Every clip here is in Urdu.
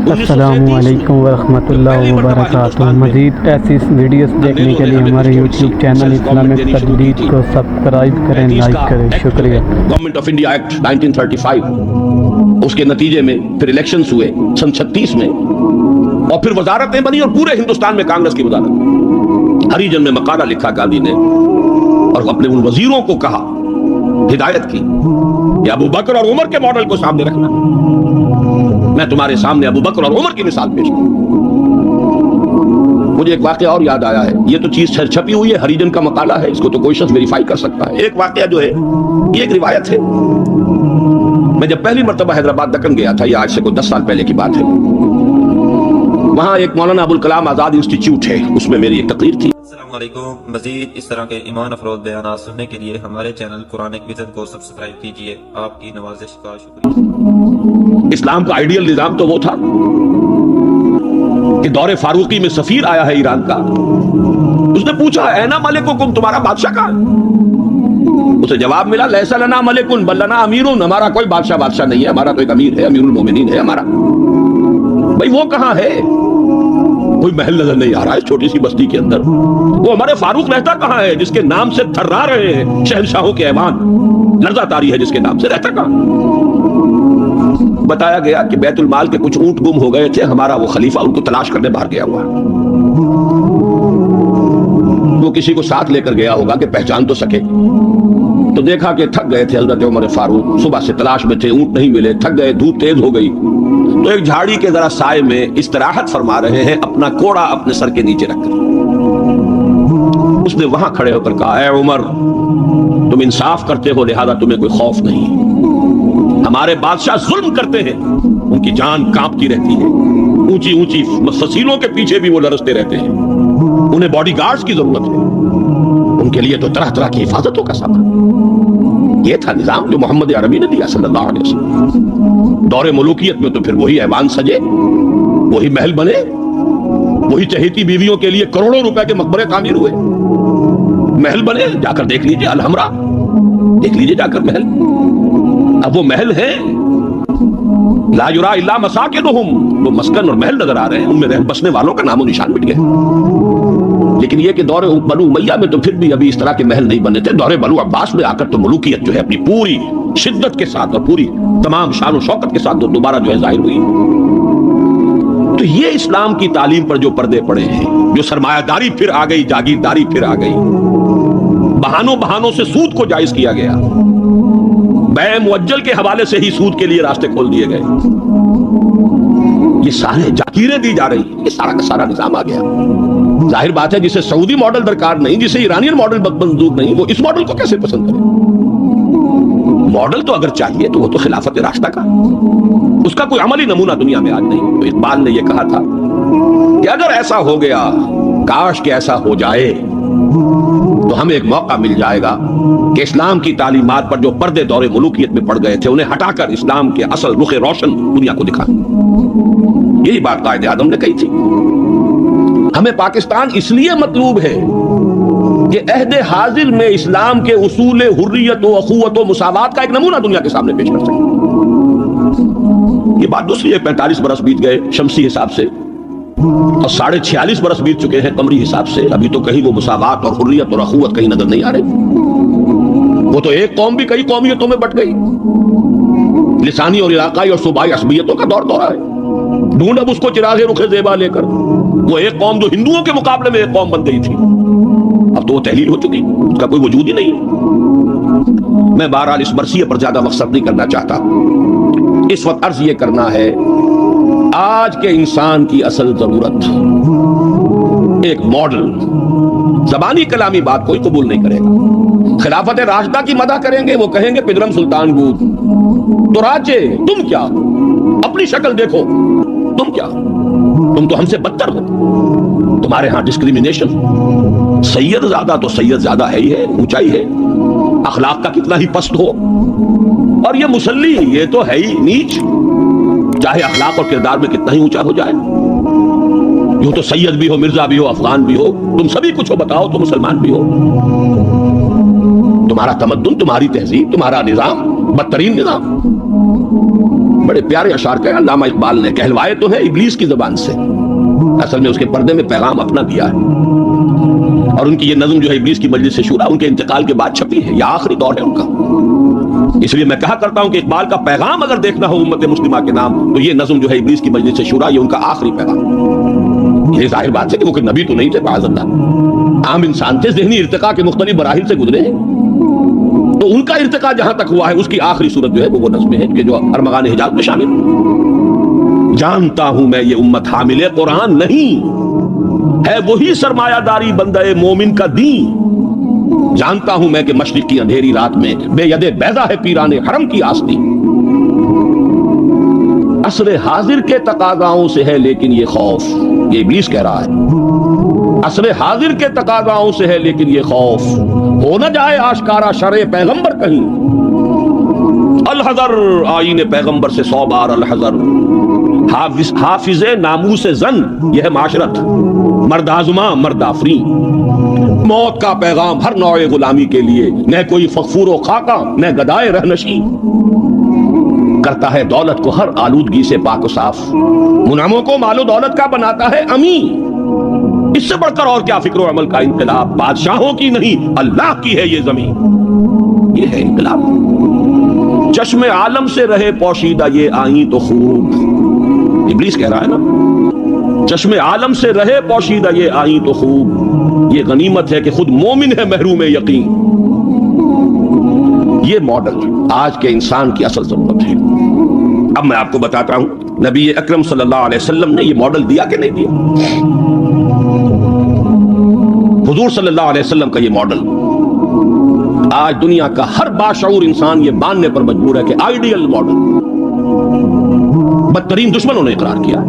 السلام علیکم ورحمۃ اللہ وبرکاتہ۔ مزید ایسی ویڈیوز دیکھنے کے لیے ہمارے یوٹیوب چینل اسلامک تجدید کو سبسکرائب کریں، لائک کریں، شکریہ۔ گورنمنٹ آف انڈیا ایکٹ 1935، اس کے نتیجے میں پھر الیکشنز ہوئے سن 36 میں، اور پھر وزارتیں بنی اور پورے ہندوستان میں کانگریس کی وزارت۔ ہریجن میں مقالہ لکھا گاندھی نے اور اپنے ان وزیروں کو کہا، ہدایت کی کہ ابو بکر اور عمر کے ماڈل کو سامنے رکھنا۔ میں تمہارے سامنے ابو بکر اور عمر کی مثال پیش کروں۔ مجھے ایک واقعہ اور یاد آیا ہے، یہ تو چیز چھپی ہوئی ہے، ہریجن کا مقالہ ہے، اس کو تو کوئی شخص ویریفائی کر سکتا ہے۔ ایک واقعہ جو ہے، یہ ایک روایت ہے۔ میں جب پہلی مرتبہ حیدرآباد دکن گیا تھا، یہ آج سے کوئی 10 سال پہلے کی بات ہے، وہاں ایک مولانا ابوالکلام آزاد انسٹیٹیوٹ ہے، اس میں میری ایک تقریر تھی۔ السلام علیکم۔ مزید اس طرح کے ایمان افروز بیانات سننے کے لیے ہمارے چینل قرآنک ویژن کو سبسکرائب کیجئے۔ آپ کی نوازش کا شکریہ۔ اسلام کا آئیڈیل نظام تو وہ تھا کہ دور فاروقی میں سفیر آیا ہے ایران کا، اس نے پوچھا اینا ملککم، تمہارا بادشاہ کہاں ہے؟ اسے جواب ملا لیس لنا ملکن بل لنا امیرون، ہمارا کوئی بادشاہ نہیں ہے، ہمارا تو ایک امیر ہے، امیر المومنین ہے ہمارا۔ بھئی وہ کہاں ہے؟ کوئی محل نظر نہیں آ رہا ہے چھوٹی سی بستی کے اندر۔ وہ ہمارے فاروق رہتا کہاں ہے جس کے نام سے تھرا رہے ہیں شہنشاہوں کے ایوان، لرزہ طاری ہے جس کے نام سے، رہتا کہاں؟ بتایا گیا کہ بیت المال کے کچھ اونٹ گم ہو گئے تھے، ہمارا وہ خلیفہ ان کو تلاش کرنے باہر گیا ہوا ہے۔ وہ کسی کو ساتھ لے کر گیا ہوگا کہ پہچان تو سکے، تو دیکھا کہ تھک گئے تھے حضرت عمر فاروق، صبح سے تلاش میں تھے، اونٹ نہیں ملے، تھک گئے، دھوپ تیز ہو گئی، تو ایک جھاڑی کے ذرا سائے میں استراحت فرما رہے ہیں، اپنا کوڑا اپنے سر کے نیچے رکھ کر۔ اس نے وہاں کھڑے ہو کر کہا، اے عمر، تم انصاف کرتے ہو لہذا تمہیں کوئی خوف نہیں۔ ہمارے بادشاہ ظلم کرتے ہیں، ان کی جان کانپتی رہتی ہے، اونچی اونچی فصیلوں کے پیچھے بھی وہ لرزتے رہتے ہیں، انہیں باڈی گارڈز کی ضرورت ہے، ان کے لیے تو طرح طرح کی حفاظتوں کا سامان۔ یہ تھا نظام جو محمد عربی نے دیا صلی اللہ علیہ وسلم۔ دور ملوکیت میں تو پھر وہی ایوان سجے، وہی محل بنے، وہی چہیتی بیویوں کے لیے کروڑوں روپے کے مقبرے تعمیر ہوئے، محل بنے، جا کر دیکھ لیجئے الحمرا، دیکھ لیجئے جا کر محل۔ اب وہ محل ہیں لا یرا الا مساکنہم، وہ مسکن اور محل نظر آ رہے ہیں، ان میں بسنے والوں کا نام و نشان مٹ گئے۔ لیکن یہ کہ دور بنو امیہ میں تو پھر بھی ابھی اس طرح کے محل نہیں بنے تھے، دور بنو عباس میں آ کر تو ملوکیت جو ہے اپنی پوری شدت کے ساتھ اور پوری تمام شان و شوکت کے ساتھ دوبارہ جو ہے ظاہر ہوئی۔ تو یہ اسلام کی تعلیم پر جو پردے پڑے ہیں، جو سرمایہ داری پھر آ گئی، جاگیرداری پھر آ گئی، بہانوں سے سود کو جائز کیا گیا، بیع مؤجل کے حوالے سے ہی سود کے لیے راستے کھول دیے گئے، یہ سارے جاگیریں دی جا رہی ہیں، یہ سارا کا سارا نظام آ گیا۔ ظاہر بات ہے جسے سعودی ماڈل درکار نہیں، جسے ایرانین ماڈل منظور نہیں، وہ اس ماڈل کو کیسے پسند کرے؟ ماڈل تو اگر چاہیے تو وہ تو خلافت راشدہ کا، اس کا کوئی عملی نمونہ دنیا میں آج نہیں۔ تو اقبال نے یہ کہا تھا کہ اگر ایسا ہو گیا، کاش کہ ایسا ہو جائے، تو ہمیں ایک موقع مل جائے گا کہ اسلام کی تعلیمات پر جو پردے دور ملوکیت میں پڑ گئے تھے انہیں ہٹا کر اسلام کے اصل رخ روشن دنیا کو دکھائیں۔ یہی بات قائد اعظم نے کہی تھی۔ ہمیں پاکستان اس لیے مطلوب ہے کہ عہد حاضر میں اسلام کے اصول حریت و اخوت و مساوات کا ایک نمونہ دنیا کے سامنے پیش کر سکے۔ یہ بات دوسری ہے، 45 برس بیت گئے شمسی حساب سے، اور 46.5 برس بیت چکے ہیں قمری حساب سے، ابھی تو کہیں وہ مساوات اور حریت اور اخوت کہیں نظر نہیں آ رہی۔ وہ تو ایک قوم بھی کئی قومیتوں میں بٹ گئی، لسانی اور علاقائی اور صوبائی عصبیتوں کا دورہ ہے۔ ڈھونڈ اب اس کو چراغ رخ زیبا لے کر، وہ ایک قوم جو ہندوؤں کے مقابلے میں ایک قوم بن گئی تھی، اب تو وہ تحلیل ہو چکی، اس کا کوئی وجود ہی نہیں۔ میں بہرحال اس مرثیے پر زیادہ مقصد نہیں کرنا چاہتا، اس وقت عرض یہ کرنا ہے آج کے انسان کی اصل ضرورت ایک ماڈل۔ زبانی کلامی بات کوئی قبول نہیں کرے گا، خلافت راشدہ کی مدح کریں گے، وہ کہیں گے پدرم سلطان گود، تو راجے تم کیا، اپنی شکل دیکھو، تم کیا، تم تو ہم سے بدتر ہو، تمہارے ہاں ڈسکریمنیشن، سید زیادہ تو سید زیادہ ہے ہی ہے، اونچائی ہے، اخلاق کا کتنا ہی پست ہو، اور یہ مسلی یہ تو ہے ہی نیچ، چاہے اخلاق اور کردار میں کتنا ہی اونچا ہو جائے، یوں تو سید بھی ہو، مرزا بھی ہو، افغان بھی ہو، تم سبھی کچھ ہو، بتاؤ تو مسلمان بھی ہو، تمہارا تمدن، تمہاری تہذیب، تمہارا نظام بدترین نظام۔ بڑے پیارے اشعار کہے علامہ اقبال نے، کہلوائے تو ہے ابلیس کی زبان سے، اصل میں اس کے پردے میں پیغام اپنا دیا ہے، اور ان کی یہ نظم جو ہے ابلیس کی مجلس شورا ان کے انتقال کے بعد چھپی ہے، یہ آخری دور ہے ان کا۔ اس لیے میں کہا کرتا ہوں کہ اقبال کا پیغام اگر دیکھنا ہو امت مسلمہ کے نام تو یہ نظم جو ہے ابلیس کی مجلس شورا، یہ ان کا آخری پیغام۔ یہ ظاہر بات ہے کہ وہ کوئی نبی تو نہیں تھے معاذ اللہ، عام انسان تھے، ذہنی ارتقاء کے مختلف مراحل سے گزرے ہیں، تو ان کا ارتقاء جہاں تک ہوا ہے اس کی آخری صورت جو ہے وہ نظم ہے کہ جو ارمغان حجاز میں شامل ہے۔ جانتا ہوں میں یہ امت حامل قرآن نہیں ہے، وہی سرمایہ داری بندہ مومن کا دین۔ جانتا ہوں میں کہ مشرق کی اندھیری رات میں بے ید بیضا ہے پیران حرم کی آستی۔ عصر حاضر کے تقاضاؤں سے ہے لیکن یہ خوف، یہ ابلیس کہہ رہا ہے، عصر حاضر کے تقاضاؤں سے ہے لیکن یہ خوف، ہو نہ جائے آشکارا شرع پیغمبر کہیں۔ الحذر، آئین پیغمبر سے 100 بار الحذر۔ حافظ ناموس زن، یہ ہے معاشرت، مرد آزما مرد آفری۔ موت کا پیغام ہر نوع غلامی کے لیے، نہ کوئی فخور و خاکہ نہ گدائے رہنشی۔ کرتا ہے دولت کو ہر آلودگی سے پاک و صاف، منعموں کو مال و دولت کا بناتا ہے امین۔ اس سے بڑھ کر اور کیا فکر و عمل کا انقلاب، بادشاہوں کی نہیں اللہ کی ہے یہ زمین، یہ ہے انقلاب۔ چشم عالم سے رہے پوشیدہ یہ آئیں تو خوب، ابلیس کہہ رہا ہے نا، چشم عالم سے رہے پوشیدہ یہ آئیں تو خوب، یہ غنیمت ہے کہ خود مومن ہے محروم یقین۔ یہ ماڈل آج کے انسان کی اصل ضرورت ہے۔ اب میں آپ کو بتاتا ہوں نبی اکرم صلی اللہ علیہ وسلم نے یہ ماڈل دیا کہ نہیں دیا؟ حضور صلی اللہ علیہ وسلم کا یہ ماڈل آج دنیا کا ہر باشعور انسان یہ ماننے پر مجبور ہے کہ آئیڈیل ماڈل، بدترین دشمنوں نے اقرار کیا۔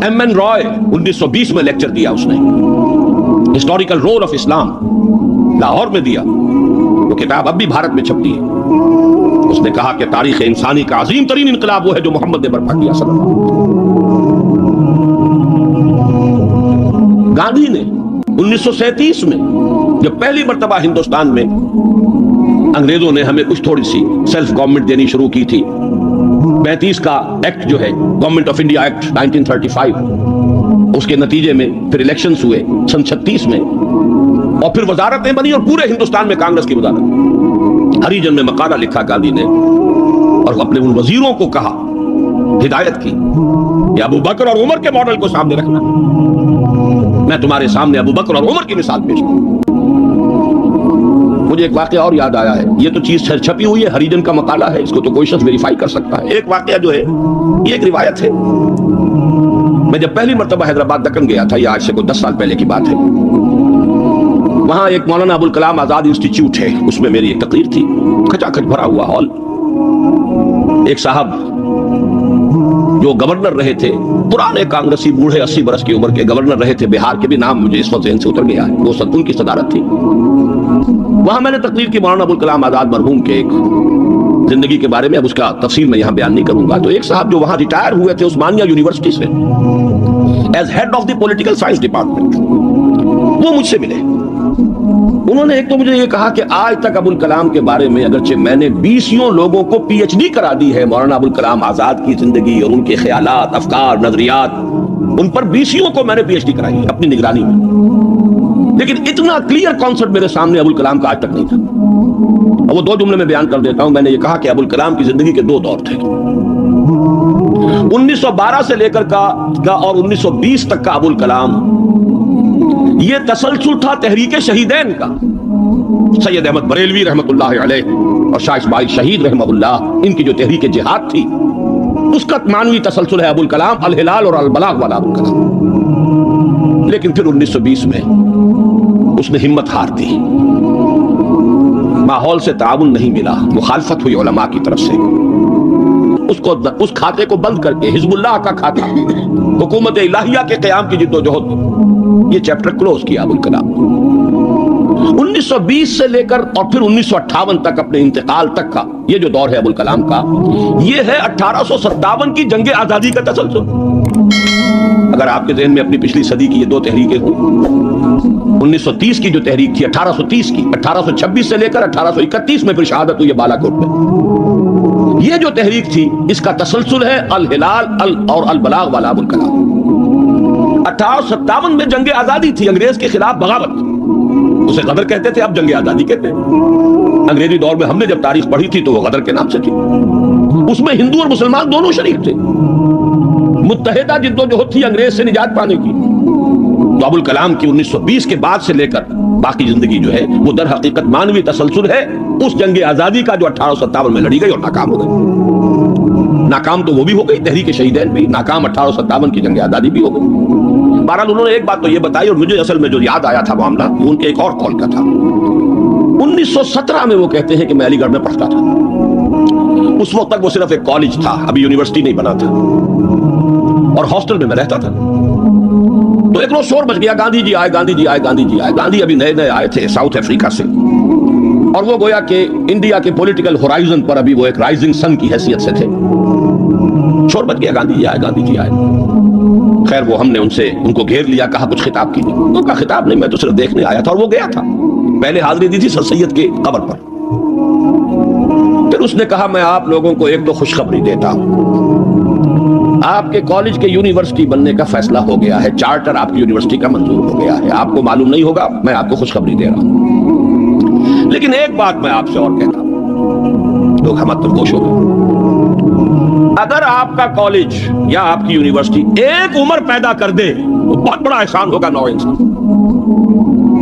ایم این رائے 1920 میں لیکچر دیا اس نے، ہسٹوریکل رول آف اسلام، لاہور میں دیا، وہ کتاب اب بھی بھارت میں چھپتی ہے۔ اس نے کہا کہ تاریخ انسانی کا عظیم ترین انقلاب وہ ہے جو محمد نے برپا کیا صلی اللہ علیہ وسلم۔ گاندھی نے 1937 میں جب پہلی مرتبہ ہندوستان میں انگریزوں نے ہمیں کچھ تھوڑی سی سیلف گورنمنٹ دینی شروع کی تھی، 35 کا ایکٹ جو ہے گورنمنٹ آف انڈیا ایکٹ 1935، اس کے نتیجے میں پھر الیکشنز ہوئے سن 36 میں، اور پھر وزارتیں بنی اور پورے ہندوستان میں کانگریس کی وزارت۔ ہریجن میں مقالہ لکھا گاندھی نے اور اپنے ان وزیروں کو کہا، ہدایت کی کہ ابو بکر اور عمر کے ماڈل کو سامنے رکھنا۔ میں تمہارے سامنے ابو بکر اور عمر کی مثال پیش کروں۔ مجھے ایک واقعہ اور یاد آیا ہے، یہ تو چیز چھپی ہوئی ہے، ہریجن کا مقالہ ہے، اس کو تو کوئی شخص ویریفائی کر سکتا ہے۔ ایک واقعہ جو ہے یہ ایک روایت ہے، میں جب پہلی مرتبہ حیدرآباد دکن گیا تھا، یہ آج سے کوئی 10 سال پہلے کی بات ہے، وہاں ایک مولانا ابوالکلام آزاد انسٹیٹیوٹ ہے، اس میں میری ایک تقریر تھی، کھچا کھچ بھرا ہوا ہال۔ ایک صاحب جو گورنر رہے تھے، پرانے کانگریسی، بوڑھے 80 برس کی عمر کے گورنر رہے تھے بہار کے، بھی نام مجھے اس وقت ذہن سے اتر گیا ہے، وہ ان کی صدارت تھی۔ وہاں میں نے تقریر کی مولانا ابوالکلام آزاد مرحوم کے ایک زندگی کے بارے میں، اب اس کا تفصیل میں یہاں بیان نہیں کروں گا۔ تو ایک صاحب جو وہاں ریٹائر ہوئے تھے عثمانیہ یونیورسٹی سے as head of the political science department, وہ مجھ سے ملے۔ انہوں نے ایک تو مجھے یہ کہا کہ آج تک ابوالکلام کے بارے میں اگرچہ میں نے 20 لوگوں کو پی ایچ ڈی کرا دی ہے مولانا ابوالکلام آزاد کی زندگی اور ان کے خیالات، افکار، نظریات، ان پر 20 کو میں نے پی ایچ ڈی کرائی ہے اپنی نگرانی میں، لیکن اتنا کلیئر کانسیپٹ میرے سامنے ابوالکلام کا آج تک نہیں تھا۔ اور وہ 2 جملے میں بیان کر دیتا ہوں۔ میں نے یہ کہا کہ ابوالکلام کی زندگی کے 2 دور تھے، 1912 سے لے کر کا اور 1920 تک کا ابوالکلام، یہ تسلسل تھا تحریک شہیدین کا، سید احمد بریلوی رحمت اللہ علیہ اور شاہ اسماعیل شہید رحمہ اللہ، ان کی جو تحریک جہاد تھی اس کا معنوی تسلسل ہے ابوالکلام، الہلال اور البلاغ والا ابوالکلام۔ لیکن پھر 1920 میں اس نے ہمت ہار دی، ماحول سے تعاون نہیں ملا، مخالفت ہوئی علماء کی طرف سے، اس کھاتے کو بند کر کے حزب اللہ کا کھاتا، حکومت الہیہ کے قیام کی جد و جہد، یہ چیپٹر کلوز کیا ابوالکلام۔ 1920 سے لے کر اور پھر 1958 تک، اپنے انتقال تک کا یہ جو دور ہے ابوالکلام کا، یہ ہے 1857 کی جنگ آزادی کا تسلسل۔ اگر آپ کے ذہن میں اپنی پچھلی صدی کی یہ 2 تحریکیں ہوں، 1930 کی جو تحریک تھی، 1830 کی، 1826 سے لے کر 1831 میں پھر شہادت ہوئی ہے بالا کوٹ میں، یہ جو تحریک تھی اس کا تسلسل ہے الہلال اور البلاغ والا ابو الکلام۔ 1857 میں جنگ آزادی تھی، انگریز کے خلاف بغاوت، اسے غدر کہتے تھے، اب جنگ آزادی کہتے ہیں۔ انگریزی دور میں ہم نے جب تاریخ پڑھی تھی تو وہ غدر کے نام سے تھی، اس میں ہندو اور مسلمان دونوں شریک تھے، متحدہ جدوجہد تھی انگریز سے نجات پانے کی۔ تو ابو الکلام کی 1920 کے بعد سے لے کر باقی زندگی جو ہے وہ در حقیقت مانوی تسلسل ہے اس جنگ آزادی کا جو 1857 میں لڑی گئی اور ناکام ہو گئی۔ ناکام تو وہ بھی ہو گئی، تحریک شہیدین بھی ناکام، 1857 کی جنگ آزادی بھی ہو گئی۔ بہرحال انہوں نے ایک بات تو یہ بتائی، اور مجھے اصل میں جو یاد آیا تھا معاملہ وہ ان کے ایک اور قول کا تھا۔ 1917 میں وہ کہتے ہیں کہ میں علی گڑھ میں پڑھتا تھا، اس وقت تک وہ صرف ایک کالج تھا، ابھی یونیورسٹی نہیں بنا تھا، اور ہاسٹل میں رہتا تھا۔ تو ایک روز شور مچ گیا، گاندھی جی آئے، گاندھی جی آئے، گاندھی جی آئے۔ گاندھی ابھی نئے نئے آئے تھے ساؤتھ افریقہ سے، اور وہ گویا کہ انڈیا کے پولیٹیکل ہورائزن پر ابھی وہ ایک رائزنگ سن کی حیثیت سے تھے۔ شور مچ گیا، گاندھی جی آئے، گاندھی جی آئے۔ خیر وہ ہم نے ان کو گھیر لیا، کہا کچھ خطاب کیجیے۔ ان کا خطاب نہیں، میں تو صرف دیکھنے آیا تھا، اور وہ گیا تھا، پہلے حاضری دی تھی سر سید کے قبر پر۔ پھر اس نے کہا میں آپ لوگوں کو ایک تو خوشخبری دیتا ہوں، آپ کے کالج کے یونیورسٹی بننے کا فیصلہ ہو گیا ہے، چارٹر آپ کی یونیورسٹی کا منظور ہو گیا ہے، آپ کو معلوم نہیں ہوگا، میں آپ کو خوشخبری دے رہا ہوں۔ لیکن ایک بات میں آپ سے اور کہتا ہوں، لوگ ہم خوش ہو گئے، اگر آپ کا کالج یا آپ کی یونیورسٹی ایک عمر پیدا کر دے تو بہت بڑا احسان ہوگا نو انسان،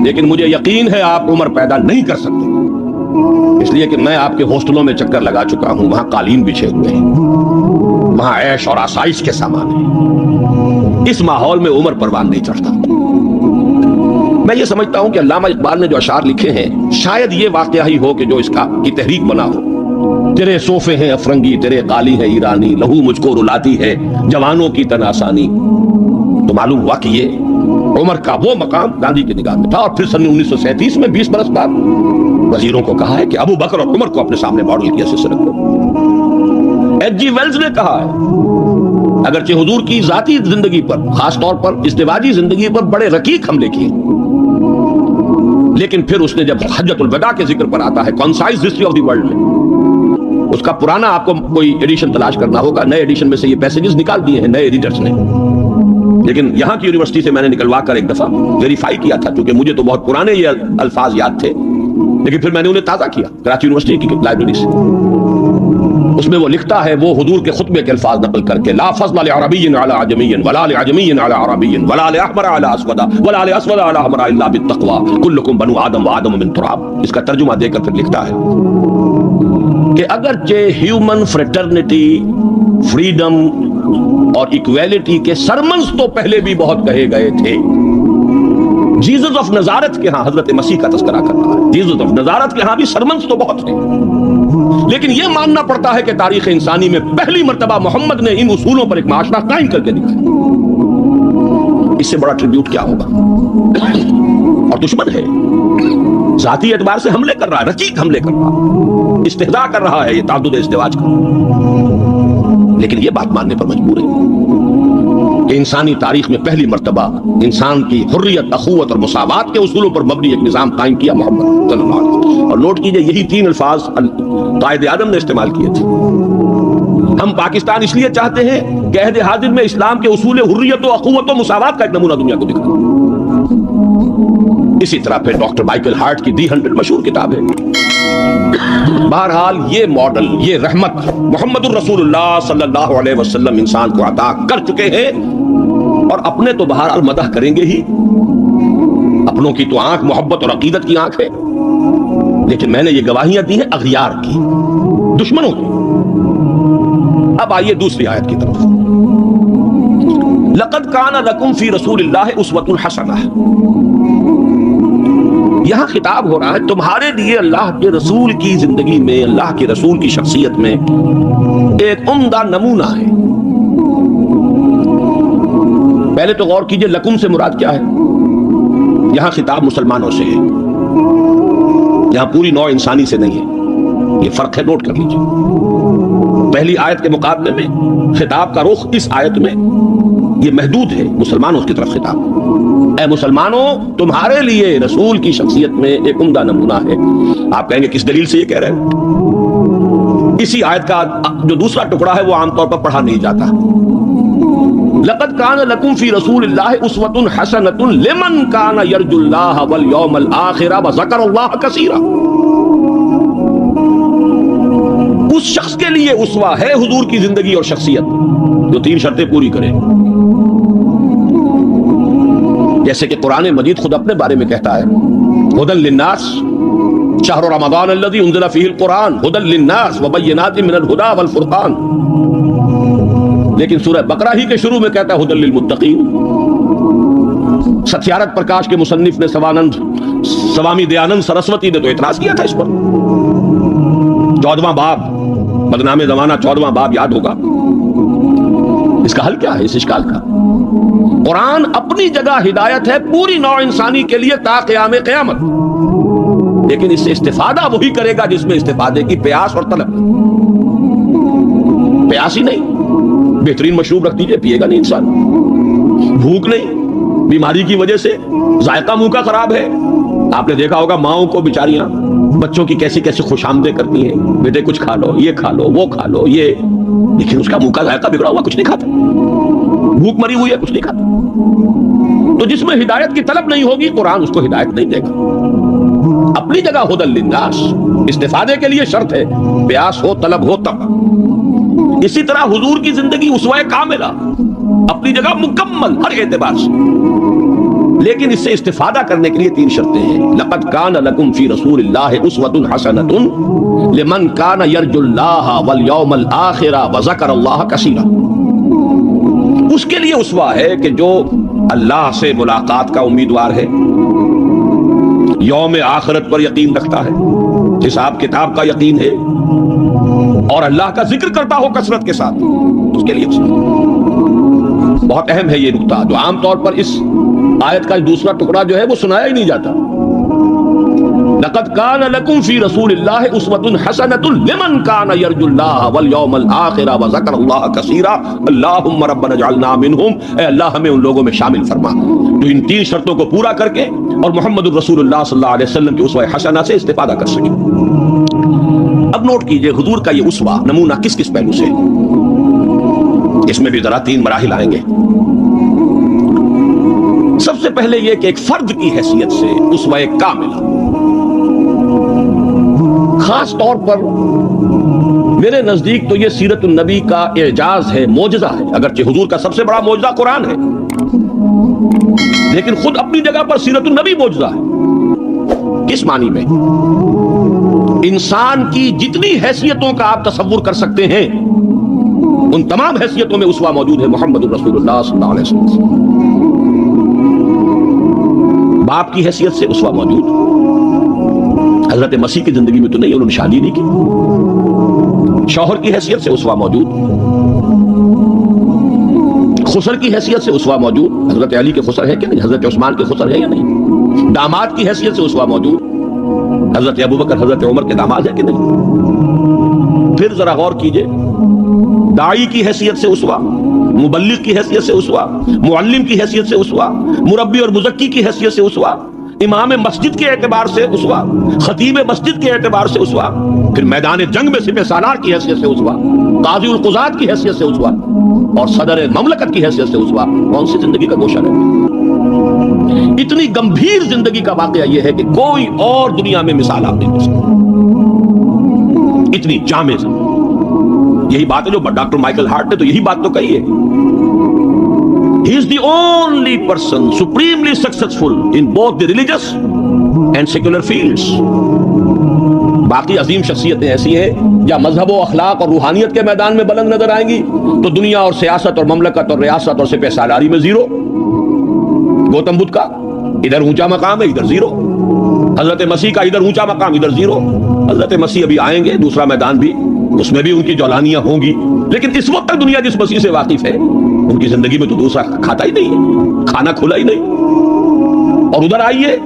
لیکن مجھے یقین ہے آپ عمر پیدا نہیں کر سکتے، اس لیے کہ میں آپ کے ہاسٹلوں میں چکر لگا چکا ہوں، وہاں قالین بچھے ہوئے ہیں، وہاں عیش اور آسائش کے سامان ہیں، اس ماحول میں عمر پروان نہیں چڑھتا۔ میں یہ سمجھتا ہوں کہ علامہ اقبال نے جو اشعار لکھے ہیں شاید یہ واقعہ ہی ہو کہ جو اس کی تحریک بنا ہو۔ تیرے صوفے ہیں افرنگی، تیرے قالی ہے ایرانی، لہو مجھ کو رلاتی ہے جوانوں کی تناسانی۔ تو معلوم ہوا کہ یہ عمر کا وہ مقام گاندھی کی نگاہ میں تھا، اور پھر سن 1937 میں 20 برس بعد وزیروں کو کہا ہے کہ ابو بکر اور عمر کو اپنے سامنے ماڈل کی حیثیت سے رکھو۔ ایچ جی ویلز نے کہا ہے اگرچہ حضور کی ذاتی زندگی پر، خاص طور پر ازدواجی زندگی پر بڑے رقیق حملے کیے، لیکن پھر اس نے جب حجۃ الوداع کے ذکر پر آتا ہے concise history of the world میں، اس کا پرانا آپ کو کوئی ایڈیشن تلاش کرنا ہوگا، نئے ایڈیشن میں سے یہ پیسیجز نکال دیے ہیں نئے ایڈیٹرز نے، لیکن یہاں کی یونیورسٹی سے میں نے نکلوا کر ایک دفعہ ویریفائی کیا تھا، کیونکہ مجھے تو بہت پرانے یہ الفاظ یاد تھے، لیکن پھر میں نے انہیں تازہ کیا کراچی یونیورسٹی کی لائبریری سے۔ اس میں وہ لکھتا ہے، وہ حضور کے خطبے کے الفاظ نقل کر کے، لا فضل لعربی علی عجمی ولا لعجمی علی عربی ولا لاحمر علی اسود ولا لاسود علی احمر الا بالتقوى کلکم بنو آدم وآدم من تراب۔ اس کا ترجمہ دے کر پھر لکھتا ہے کہ اگرچہ ہیومن فریٹرنیٹی، فریڈم اور ایکویلٹی کے سرمنز تو پہلے بھی بہت کہے گئے تھے، جیزس آف نزارت کے ہاں حضرت مسیح کا تذکرہ کرتا ہے، جیزس آف نزارت کے ہاں بھی سرمنز تو بہت تھے، لیکن یہ ماننا پڑتا ہے کہ تاریخ انسانی میں پہلی مرتبہ محمد نے ان اصولوں پر ایک معاشرہ قائم کر کے دکھایا۔ اس سے بڑا ٹریبیوٹ کیا ہوگا؟ اور دشمن ہے، ذاتی اعتبار سے حملے کر رہا ہے، رقیق حملے کر رہا ہے، استہزاء کر رہا ہے یہ تعدد ازدواج کا، لیکن یہ بات ماننے پر مجبور ہے کہ انسانی تاریخ میں پہلی مرتبہ انسان کی حریت، اخوت اور مساوات کے اصولوں پر مبنی ایک نظام قائم کیا محمد صلی اللہ علیہ وسلم۔ اور نوٹ کیجئے یہی 3 الفاظ قائد اعظم نے استعمال کیے تھے۔ ہم پاکستان اس لیے چاہتے ہیں کہ عہد حاضر میں اسلام کے اصول حریت و اخوت و مساوات کا ایک نمونہ دنیا کو دکھائیں۔ اسی طرح پھر ڈاکٹر مائیکل ہارٹ کی دی 100 مشہور کتاب ہے۔ بہرحال یہ ماڈل، یہ رحمت محمد الرسول اللہ صلی اللہ علیہ وسلم انسان کو عطا کر چکے ہیں، اور اپنے تو بہرحال مدح کریں گے ہی، اپنوں کی تو آنکھ محبت اور عقیدت کی آنکھ ہے، لیکن میں نے یہ گواہیاں دی ہیں اغیار کی، دشمنوں کی۔ اب آئیے دوسری آیت کی طرف، لقد کان لکم فی رسول اللہ اسوۃ حسنہ۔ یہاں خطاب ہو رہا ہے تمہارے لیے اللہ کے رسول کی زندگی میں، اللہ کے رسول کی شخصیت میں ایک عمدہ نمونہ ہے۔ پہلے تو غور کیجئے لکم سے مراد کیا ہے؟ یہاں خطاب مسلمانوں سے ہے، یہاں پوری نوع انسانی سے نہیں ہے، یہ فرق ہے، نوٹ کر لیجئے۔ پہلی آیت کے مقابلے میں خطاب کا رخ اس آیت میں یہ محدود ہے، مسلمانوں کی طرف خطاب، اے مسلمانوں تمہارے لیے رسول کی شخصیت میں ایک عمدہ نمونہ ہے۔ آپ کہیں گے کس دلیل سے یہ کہہ رہے ہیں؟ اسی آیت کا جو دوسرا ٹکڑا ہے وہ عام طور پر پڑھا نہیں جاتا. لقد كان لكم في رسول الله اسوة حسنة لمن كان يرجو الله واليوم الآخر وذكر الله كثيرا. اس شخص کے لیے اسوہ ہے حضور کی زندگی اور شخصیت جو 3 شرطیں پوری کرے. جیسے کہ قرآن مجید خود اپنے بارے میں کہتا ہے هدى للناس شهر رمضان الذي انزل فيه القرآن هدى للناس وبينات من الهدى والفرقان. لیکن سورہ بقرہ ہی کے شروع میں کہتا ہے هدى للمتقین. ستیارت پرکاش کے مصنف نے سوامی دیانند سرسوتی نے تو اعتراض کیا تھا اس پر. 14واں باب بدنام زمانہ 14واں باب یاد ہوگا. اس کا حل کیا ہے اس اشکال کا؟ قرآن اپنی جگہ ہدایت ہے پوری نوع انسانی کے لیے تا قیام قیامت، لیکن اس سے استفادہ وہی کرے گا جس میں استفادے کی پیاس اور طلب. پیاس ہی نہیں، بہترین مشروب رکھ دیجئے پیے گا نہیں انسان. بھوک نہیں، بیماری کی وجہ سے ذائقہ منہ کا خراب ہے. آپ نے دیکھا ہوگا ماؤں کو بیچاریاں بچوں کی کیسی کیسی خوش آمدیں کرتی ہیں، بیٹے کچھ کھا لو، یہ کھا لو، وہ کھا لو، یہ، لیکن اس کا منہ کا ذائقہ بگڑا ہوا کچھ نہیں کھاتا. بھوک مری ہوئی ہے کچھ نہیں کھاتا. تو جس میں ہدایت کی طلب نہیں ہوگی قرآن اس کو ہدایت نہیں دے گا. اپنی جگہ هدى للناس استفادے کے لیے شرط ہے، پیاس ہو طلب ہو تب. اسی طرح حضور کی زندگی اسوہ کاملہ اپنی جگہ مکمل ہر اعتبار سے، لیکن اس سے استفادہ کرنے کے لیے 3 شرطیں ہیں. لقد كان لكم في رسول الله اسوة حسنة لمن كان يرجو الله واليوم الآخر وذكر الله كثيرا. اس کے لیے اسوہ ہے کہ جو اللہ سے ملاقات کا امیدوار ہے، یوم آخرت پر یقین رکھتا ہے، حساب کتاب کا یقین ہے، اور اللہ کا ذکر کرتا ہو کثرت کے ساتھ، اس کے لیے اسوہ. بہت اہم ہے یہ نقطہ جو عام طور پر اس آیت کا دوسرا ٹکڑا جو ہے وہ سنایا ہی نہیں جاتا. لقد كان لكم في رسول الله اسوة حسنة لمن كان يرجو الله واليوم الآخر وذكر الله كثيرا. اللهم ربنا اجعلنا منهم، اے اللہ ہمیں ان لوگوں میں شامل فرما جو ان 3 شرطوں کو پورا کر کے اور محمد الرسول اللہ صلی اللہ علیہ وسلم کی اسوہ حسنہ سے استفادہ کر سکے. اب نوٹ کیجئے حضور کا یہ اسوہ نمونہ کس کس پہلو سے. اس میں بھی ذرا 3 مراحل آئیں گے. سب سے پہلے یہ کہ ایک فرد کی حیثیت سے اسوہ کاملہ، خاص طور پر میرے نزدیک تو یہ سیرت النبی کا اعجاز ہے، معجزہ ہے. اگرچہ حضور کا سب سے بڑا معجزہ قرآن ہے، لیکن خود اپنی جگہ پر سیرت النبی معجزہ ہے. کس معنی میں؟ انسان کی جتنی حیثیتوں کا آپ تصور کر سکتے ہیں ان تمام حیثیتوں میں اسوہ موجود ہے محمد الرسول اللہ صلی اللہ علیہ وسلم. باپ کی حیثیت سے اسوہ موجود. حضرت مسیح کی زندگی میں تو نہیں، انہوں نے شادی نہیں کی. شوہر کی حیثیت سے اسوہ موجود. خسر کی حیثیت سے اسوہ موجود. حضرت علی کے خسر ہے کہ نہیں؟ حضرت عثمان کے خسر ہے یا نہیں؟ داماد کی حیثیت سے اسوہ موجود. حضرت ابوبکر حضرت عمر کے داماد ہے کہ نہیں؟ پھر ذرا غور کیجئے، داعی کی حیثیت سے اسوہ، مبلغ کی حیثیت سے اسوہ، معلم کی حیثیت سے اسوہ، مربی اور مزکی کی حیثیت سے اسوہ، امام مسجد کے اعتبار سے اسوہ، خطیب مسجد کے اعتبار سے اسوہ، پھر میدان جنگ میں سپہ سالار کی حیثیت سے اسوہ، قاضی القضات کی حیثیت سے اسوہ، اور صدر مملکت کی حیثیت سے اسوہ. کون سی زندگی کا گوشہ ہے؟ اتنی گمبھیر زندگی کا واقعہ یہ ہے کہ کوئی اور دنیا میں مثال آپ نہیں دے سکتے. اتنی جامع زندگی. یہی بات ہے جو ڈاکٹر مائیکل ہارٹ نے تو یہی بات تو کہی ہے. He is the only person supremely successful in both the religious and secular fields. باقی عظیم شخصیتیں ایسی ہیں یا مذہب و اخلاق اور روحانیت کے میدان میں بلند نظر آئیں گی تو دنیا اور سیاست اور مملکت اور ریاست اور سپہ سالاری میں زیرو. گوتم بدھ کا ادھر اونچا مقام ہے ادھر زیرو. حضرت مسیح کا ادھر اونچا مقام ادھر زیرو. حضرت مسیح ابھی آئیں گے دوسرا میدان بھی، اس میں بھی ان کی جولانیاں ہوں گی، لیکن اس وقت تک دنیا جس مسیح سے واقف ہے ان کی زندگی میں تو دوسرا کھاتا ہی نہیں ہے، کھانا کھلا ہی نہیں. اور ادھر آئیے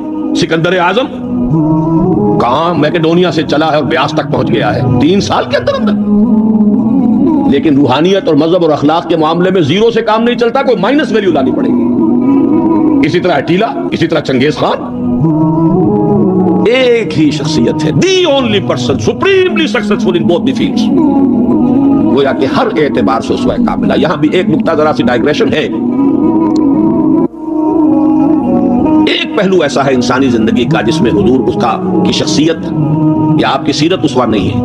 سکندر اعظم کہاں میکڈونیا سے چلا ہے اور بیاس تک پہنچ گیا ہے 3 سال کے اندر اندر. لیکن روحانیت اور مذہب اور اخلاق کے معاملے میں زیرو سے کام نہیں چلتا، کوئی مائنس ویلیو لانی پڑے گی. اسی طرح اٹیلا، اسی طرح چنگیز خان. ایک ہی شخصیت ہے, the only person supremely successful in both the fields. گویا کہ ہر اعتبار سے اسوہ کاملہ. یہاں بھی ایک نقطہ ذرا سی ڈائگریشن ہے. ایک پہلو ایسا ہے انسانی زندگی کا جس میں حضور اس کا کی شخصیت یا آپ کی سیرت اسوہ نہیں ہے.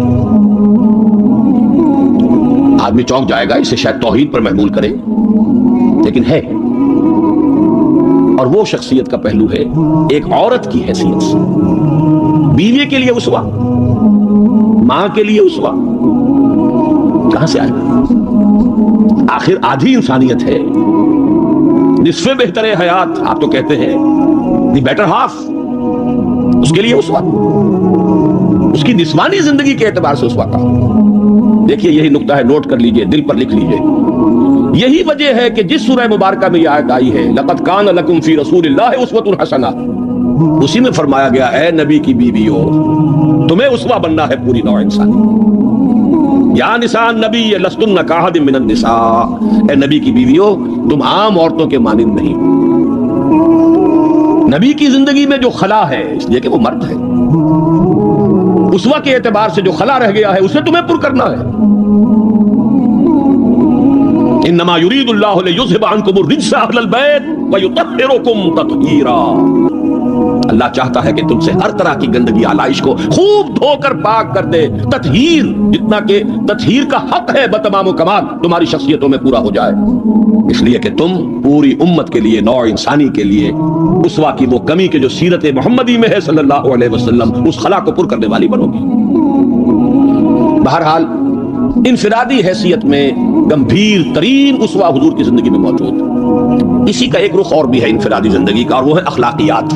آدمی چونک جائے گا, اسے شاید توحید پر محمول کرے, لیکن ہے. اور وہ شخصیت کا پہلو ہے ایک عورت کی حیثیت سے, بیوی کے لیے اسوہ, ماں کے لیے اسوہ. کہاں سے آئے؟ آخر آدھی انسانیت ہے, نصف بہتر حیات آپ تو کہتے ہیں, دی بیٹر ہاف, اس کے لیے اسوہ, اس کی نسوانی زندگی کے اعتبار سے اسوہ کا. دیکھیے یہی نقطہ ہے, نوٹ کر لیجئے, دل پر لکھ لیجئے. یہی وجہ ہے کہ جس سورہ مبارکہ میں یہ آیت آئی ہے لقد کان لکم فی رسول اللہ اسوۃ حسنہ, اسی میں فرمایا گیا اے نبی کی بیویوں تمہیں اسوہ بننا ہے پوری نوع انسانی. یا نساء النبی لستن کاحد من النساء, اے نبی کی بیویوں تم عام عورتوں کے مانند نہیں. نبی کی زندگی میں جو خلا ہے, اس لیے کہ وہ مرد ہے, اسوہ کے اعتبار سے جو خلا رہ گیا ہے اسے تمہیں پر کرنا ہے. انما یرید اللہ لیذھب عنکم الرجس اہل البیت ویطہرکم تطہیرا. اللہ چاہتا ہے کہ تم سے ہر طرح کی گندگی آلائش کو خوب دھو کر پاک کر دے. تطہیر, جتنا کہ تطہیر کا حق ہے بتمام و کمال تمہاری شخصیتوں میں پورا ہو جائے, اس لیے کہ تم پوری امت کے لیے, نوع انسانی کے لیے اسوہ کی وہ کمی کہ جو سیرت محمدی میں ہے صلی اللہ علیہ وسلم, اس خلا کو پر کرنے والی بنو گی. بہرحال انفرادی حیثیت میں گمبھیر ترین اسوہ حضور کی زندگی میں موجود. اسی کا ایک رخ اور بھی ہے انفرادی زندگی کا, اور وہ ہے اخلاقیات.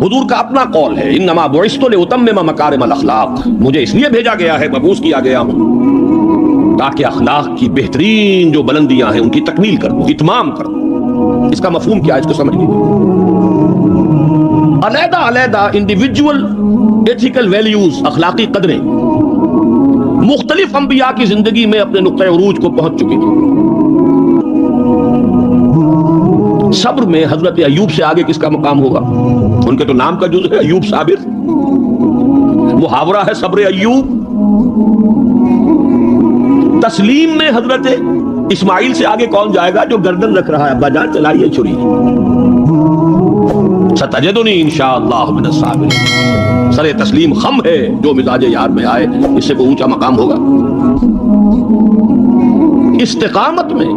حضور کا اپنا قول ہے انما بعثت لاتمم مکارم الاخلاق, مجھے اس لیے بھیجا گیا ہے, مبعوث کیا گیا ہوں تاکہ اخلاق کی بہترین جو بلندیاں ہیں ان کی تکمیل کر دوں, اتمام کر دوں. اس کا مفہوم کیا ہے, اس کو سمجھ لیجیے. علیحدہ علیحدہ انڈیویجول ایتھیکل ویلیوز, اخلاقی قدریں مختلف انبیاء کی زندگی میں اپنے نقطہ عروج کو پہنچ چکی تھی. صبر میں حضرت ایوب سے آگے کس کا مقام ہوگا؟ ان کے تو نام کا جز ہے ایوب صابر, محاورہ ہے صبر ایوب. تسلیم میں حضرت اسماعیل سے آگے کون جائے گا جو گردن رکھ رہا ہے, ابا جان چلائیے چھری, ستجدنی انشاءاللہ من الصابرین. سر تسلیم خم ہے, جو مزاج یار میں آئے اس سے کوئی اونچا مقام ہوگا. استقامت میں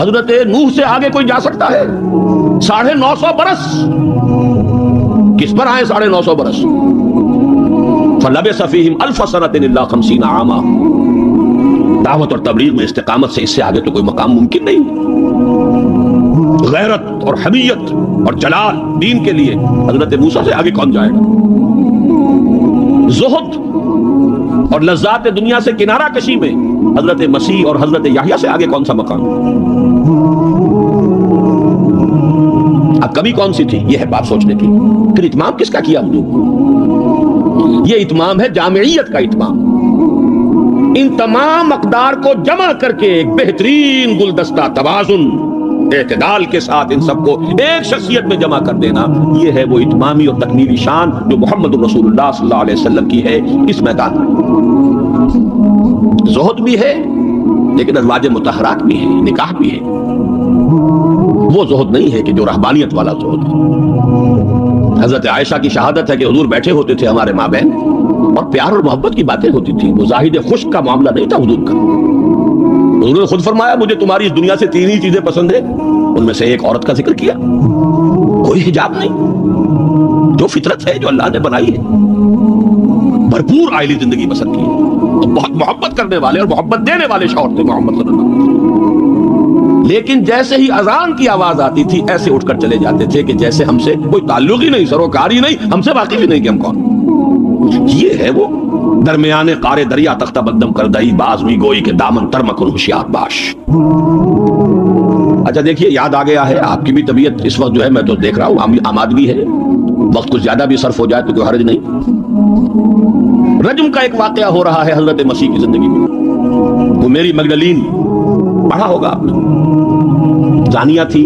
حضرت نوح سے آگے کوئی جا سکتا ہے؟ 950 برس. کس پر آئے 950 برس؟ فلبث فیہم الف سنۃ الا 50 عاما. دعوت اور تبلیغ میں استقامت سے اس سے آگے تو کوئی مقام ممکن نہیں. غیرت اور حمیت اور جلال دین کے لیے حضرت موسیٰ سے آگے کون جائے گا؟ زہد اور لذات دنیا سے کنارہ کشی میں حضرت مسیح اور حضرت یحییٰ سے آگے کون سا مقام؟ اب کمی کون سی تھی؟ یہ ہے بات سوچنے کی. پھر اتمام کس کا کیا حضور؟ یہ اتمام ہے جامعیت کا اتمام. ان تمام اقدار کو جمع کر کے ایک بہترین گلدستہ توازن, اعتدال کے ساتھ ان سب کو ایک شخصیت میں جمع کر دینا, یہ ہے وہ اتمامی اور تکمیلی شان جو محمد رسول اللہ صلی اللہ علیہ وسلم کی ہے اس میدان میں. زہد بھی ہے لیکن ازواج مطہرات بھی ہے, نکاح بھی ہے. وہ زہد نہیں ہے کہ جو رہبانیت والا زہد ہے. حضرت عائشہ کی شہادت ہے کہ حضور بیٹھے ہوتے تھے ہمارے ماں بہن اور پیار اور محبت کی باتیں ہوتی تھی. وہ زاہد خشک کا معاملہ نہیں تھا حضور کا. حضور نے خود فرمایا مجھے تمہاری اس دنیا سے 3 ہی چیزیں پسند ہیں, ان میں سے ایک عورت کا ذکر کیا. کوئی حجاب نہیں, جو فطرت ہے جو اللہ نے بنائی ہے, بھرپور عائلی زندگی بسر کی ہے. بہت محبت کرنے والے اور محبت دینے والے شوہر تھے محمد صلی اللہ علیہ وسلم. لیکن جیسے ہی اذان کی آواز آتی تھی ایسے اٹھ کر چلے جاتے تھے کہ جیسے ہم سے کوئی تعلق ہی نہیں, سروکار ہی نہیں, ہم سے واقف ہی نہیں کہ ہم کون. یہ ہے وہ درمیانے قارے دریا تختہ بدم کر دئی باز بھی گوئی کے دامن ترمکن ہوشیار باش. اچھا دیکھیے یاد آ گیا ہے, آپ کی بھی طبیعت اس وقت جو ہے میں تو دیکھ رہا ہوں آمادگی ہے, وقت کچھ زیادہ بھی صرف ہو جائے تو کوئی حرج نہیں. رجم کا ایک واقعہ ہو رہا ہے حضرت مسیح کی زندگی میں. وہ میری مگدلین پڑھا ہوگا آپ نے, زانیہ تھی,